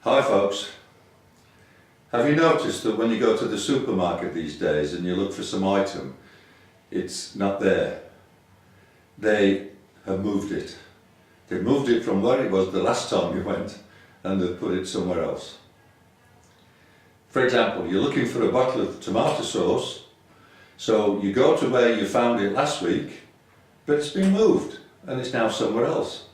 Hi folks. Have you noticed that when you go to the supermarket these days and you look for some item, it's not there? They have moved it. They moved it from where it was the last time you went and they've put it somewhere else. For example, you're looking for a bottle of tomato sauce, so you go to where you found it last week, but it's been moved and it's now somewhere else.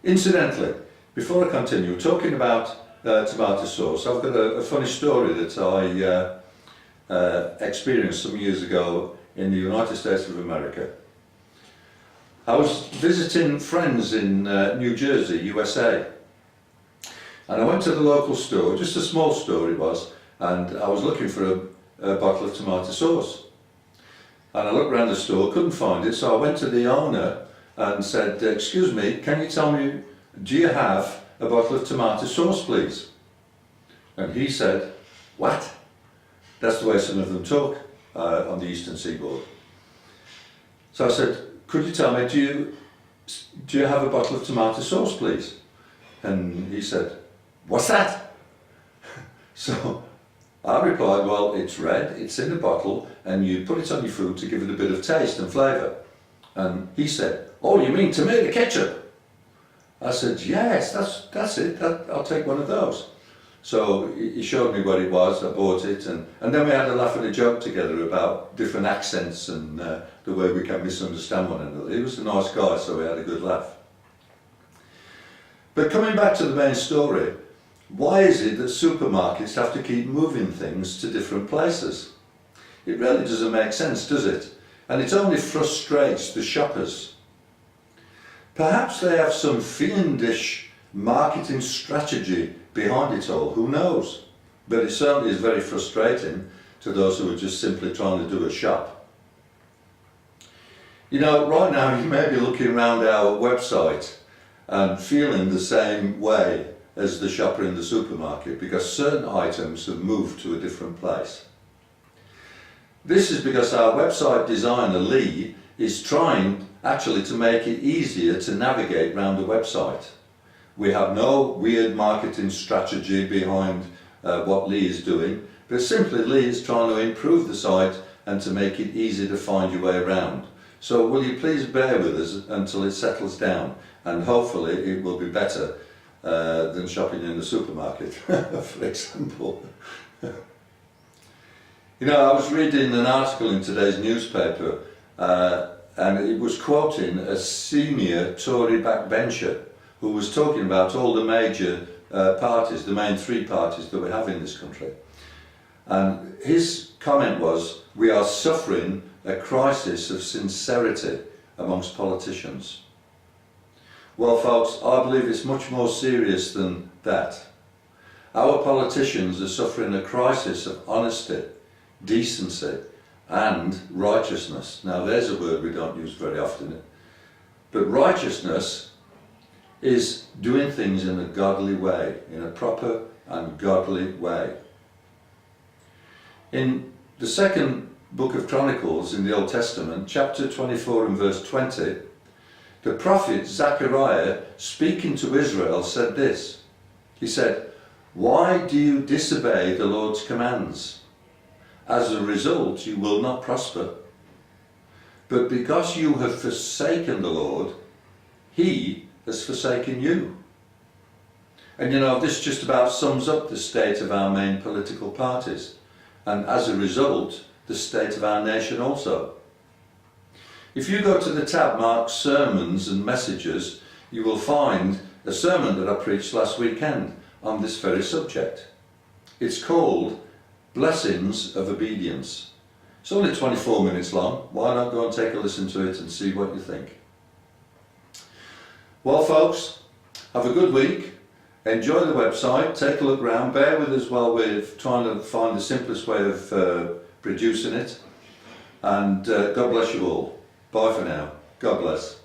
Incidentally, before I continue talking about tomato sauce, I've got a funny story that I experienced some years ago in the United States of America. I was visiting friends in New Jersey, USA, and I went to the local store, just a small store it was, and I was looking for a bottle of tomato sauce. And I looked around the store, couldn't find it, so I went to the owner and said, "Excuse me, can you tell me, do you have a bottle of tomato sauce, please?" And he said, "What?" That's the way some of them talk on the Eastern Seaboard. So I said, "Could you tell me, do you have a bottle of tomato sauce, please?" And he said, "What's that?" So I replied, "Well, it's red, it's in a bottle, and you put it on your food to give it a bit of taste and flavour." And he said, "Oh, you mean tomato ketchup?" I said, "Yes, that's it, I'll take one of those." So he showed me what it was, I bought it, and then we had a laugh and a joke together about different accents and the way we can misunderstand one another. He was a nice guy, so we had a good laugh. But coming back to the main story, why is it that supermarkets have to keep moving things to different places? It really doesn't make sense, does it? And it only frustrates the shoppers. Perhaps they have some fiendish marketing strategy behind it all, who knows? But it certainly is very frustrating to those who are just simply trying to do a shop. You know, right now you may be looking around our website and feeling the same way as the shopper in the supermarket because certain items have moved to a different place. This is because our website designer Lee is trying actually to make it easier to navigate around the website. We have no weird marketing strategy behind what Lee is doing, but simply Lee is trying to improve the site and to make it easy to find your way around. So will you please bear with us until it settles down, and hopefully it will be better than shopping in the supermarket, for example. You know, I was reading an article in today's newspaper and it was quoting a senior Tory backbencher who was talking about all the major parties, the main three parties that we have in this country. And his comment was, "We are suffering a crisis of sincerity amongst politicians." Well folks, I believe it's much more serious than that. Our politicians are suffering a crisis of honesty, decency and righteousness. Now there's a word we don't use very often, but righteousness is doing things in a godly way, in a proper and godly way. In the second book of Chronicles in the Old Testament, chapter 24 and verse 20, the prophet Zechariah, speaking to Israel, said this. He said, "Why do you disobey the Lord's commands? As a result, you will not prosper. But because you have forsaken the Lord, He has forsaken you." And you know, this just about sums up the state of our main political parties, and as a result, the state of our nation also. If you go to the tab marked Sermons and Messages, you will find a sermon that I preached last weekend on this very subject. It's called Blessings of Obedience. It's only 24 minutes long. Why not go and take a listen to it and see what you think? Well folks, have a good week, enjoy the website, take a look around, bear with us while we're trying to find the simplest way of producing it, and God bless you all. Bye for now. God bless.